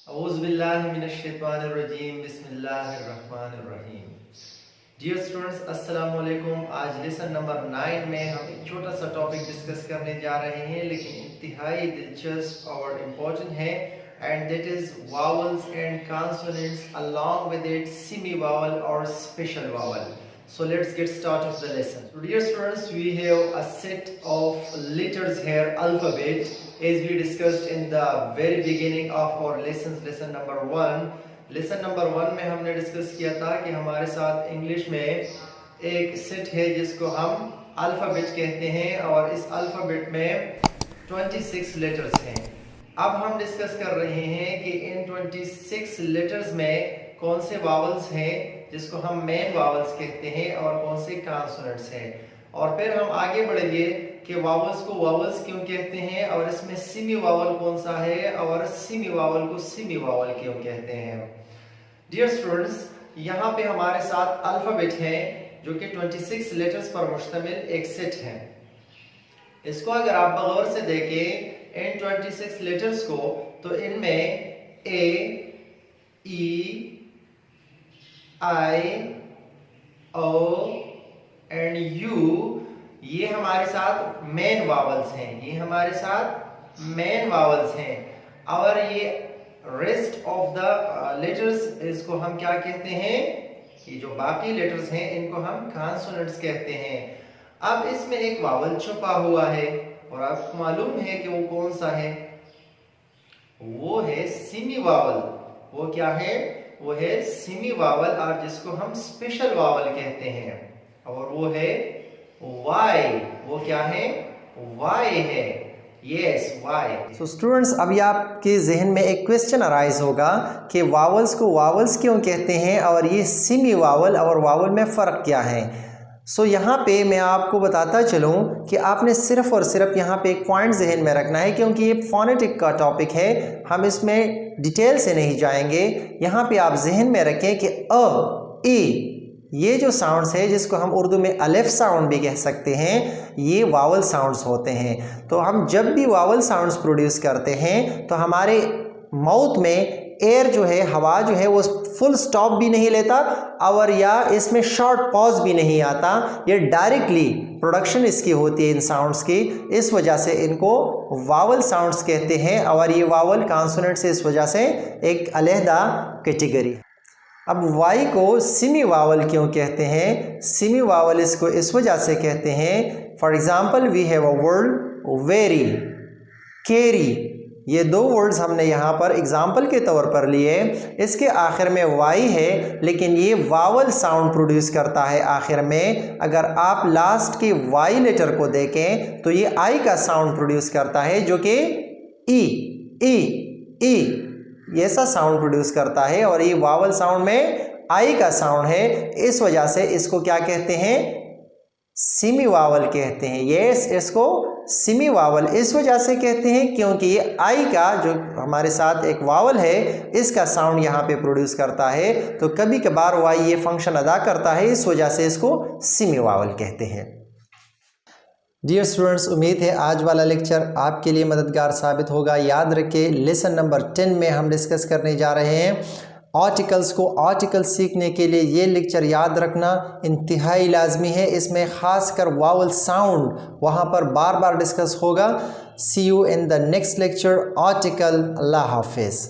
औज़ुबिल्लाहिमिनश्शैतानिर्रजीम बिस्मिल्लाहिर्रहमानिर्रहीम। Dear students, अस्सलाम वालेकुम। आज लेसन नंबर 9 में हम एक छोटा सा टॉपिक डिस्कस करने जा रहे हैं, लेकिन इंतहाई दिलचस्प और इम्पोर्टेंट है, and that is vowels and consonants along with it semi vowel और special vowel. So let's get started of the lesson. So dear students, we have a set of letters here, alphabet, as we discussed in the very beginning of our lessons, lesson number 1. Lesson number 1 में हमने discuss किया था कि हमारे साथ English में एक set है जिसको हम अल्फाबेट कहते हैं, और इस अल्फाबेट में 26 लेटर्स हैं. अब हम डिस्कस कर रहे हैं कि इन 26 लेटर्स में कौन से वावल्स हैं जिसको हम मेन वावल्स कहते हैं और कौन से कॉन्सोनेंट्स हैं, और फिर हम आगे बढ़ेंगे कि वावल्स को वावल्स क्यों कहते हैं और इसमें सेमी वावल कौन सा है और सेमी वावल को सेमी वावल क्यों कहते हैं. डियर स्टूडेंट्स, यहाँ पे हमारे साथ अल्फाबेट है जो कि 26 लेटर्स पर मुश्तमिल एक सेट है. इसको अगर आप गौर से देखें इन 26 लेटर्स को, तो इनमें ए, ई, आई, ओ एंड यू ये हमारे साथ मेन वावल्स हैं. ये हमारे साथ मेन वावल्स हैं, और ये रेस्ट ऑफ द लेटर्स इसको हम क्या कहते हैं, ये जो बाकी लेटर्स हैं इनको हम कॉन्सोनेंट्स कहते हैं. अब इसमें एक वावल छुपा हुआ है और आपको मालूम है कि वो कौन सा है, वो है सेमी वावल. वो क्या है, वो है सेमी वावल, और जिसको हम स्पेशल वावल कहते हैं, और वो है वाई. वो क्या है, वाई है. Yes, Y. सो स्टूडेंट्स, अभी आपके जहन में एक क्वेश्चन अराइज होगा कि वावल्स को वावल्स क्यों कहते हैं और ये सेमी वावल और वावल में फ़र्क क्या है. सो यहाँ पे मैं आपको बताता चलूँ कि आपने सिर्फ़ और सिर्फ यहाँ पे एक पॉइंट जहन में रखना है, क्योंकि ये फोनेटिक का टॉपिक है, हम इसमें डिटेल से नहीं जाएंगे. यहाँ पे आप जहन में रखें कि अ, ए ये जो साउंड्स है जिसको हम उर्दू में अलिफ साउंड भी कह सकते हैं, ये वावल साउंड्स होते हैं. तो हम जब भी वावल साउंड्स प्रोड्यूस करते हैं तो हमारे माउथ में एयर जो है, हवा जो है, वो फुल स्टॉप भी नहीं लेता और या इसमें शॉर्ट पॉज भी नहीं आता. ये डायरेक्टली प्रोडक्शन इसकी होती है इन साउंड्स की, इस वजह से इनको वावल साउंड्स कहते हैं. और ये वावल कॉन्सोनेंट से इस वजह से एक अलहदा कैटेगरी. अब वाई को सेमी वावल क्यों कहते हैं, सेमी वावल इसको इस वजह से कहते हैं. For example we have a word very, carry, ये दो वर्ड्स हमने यहाँ पर एग्जाम्पल के तौर पर लिए. इसके आखिर में वाई है, लेकिन ये वावल साउंड प्रोड्यूस करता है आखिर में. अगर आप लास्ट के वाई लेटर को देखें तो ये आई का साउंड प्रोड्यूस करता है, जो कि ई, ई, ई ऐसा साउंड प्रोड्यूस करता है, और ये वावल साउंड में आई का साउंड है. इस वजह से इसको क्या कहते हैं, सेमी वावल कहते हैं. यस, इसको सेमी वावल इस वजह से कहते हैं क्योंकि ये आई का जो हमारे साथ एक वावल है, इसका साउंड यहाँ पे प्रोड्यूस करता है. तो कभी कभार वाई ये फंक्शन अदा करता है, इस वजह से इसको सेमी वावल कहते हैं. डियर स्टूडेंट्स, उम्मीद है आज वाला लेक्चर आपके लिए मददगार साबित होगा. याद रखें, लेसन नंबर 10 में हम डिस्कस करने जा रहे हैं आर्टिकल्स को. आर्टिकल्स सीखने के लिए ये लेक्चर याद रखना इंतहाई लाजमी है. इसमें ख़ासकर वावल साउंड वहाँ पर बार बार डिस्कस होगा. See you in the next lecture. Article. अल्लाह हाफिज़.